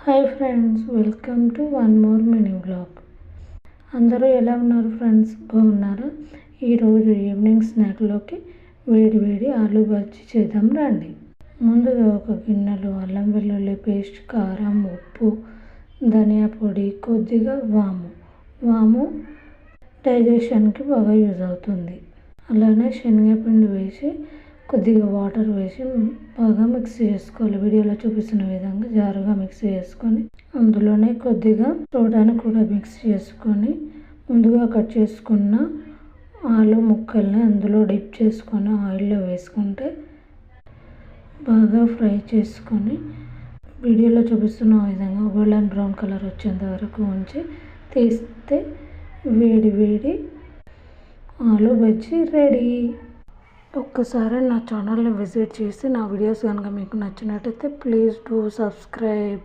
Hi friends, welcome to one more mini blog. అందరూ ఎలా ఉన్నారు ఫ్రెండ్స్? బాగున్నారా? ఈరోజు ఈవినింగ్ స్నాక్లోకి వేడి వేడి ఆలు బజ్జీ చేద్దాం రండి. ముందుగా ఒక గిన్నెలో అల్లం వెల్లుల్లి పేస్ట్, కారం, ఉప్పు, ధనియా పొడి, కొద్దిగా వాము డైజెషన్కి బాగా యూజ్ అవుతుంది. అలానే శనగపిండి వేసి కొద్దిగా వాటర్ వేసి బాగా మిక్స్ చేసుకోవాలి. వీడియోలో చూపిస్తున్న విధంగా జారుగా మిక్స్ చేసుకొని అందులోనే కొద్దిగా సోడాను కూడా మిక్స్ చేసుకొని ముందుగా కట్ చేసుకున్న ఆలు ముక్కల్ని అందులో డిప్ చేసుకొని ఆయిల్లో వేసుకుంటే బాగా ఫ్రై చేసుకొని వీడియోలో చూపిస్తున్న విధంగా గోల్డెన్ బ్రౌన్ కలర్ వచ్చేంత వరకు ఉంచి తీస్తే వేడి వేడి ఆలు బజ్జీ రెడీ. ఒక్కసారి నా ఛానల్ని విజిట్ చేసి నా వీడియోస్ కనుక మీకు నచ్చినట్టయితే ప్లీజ్ డూ సబ్స్క్రైబ్.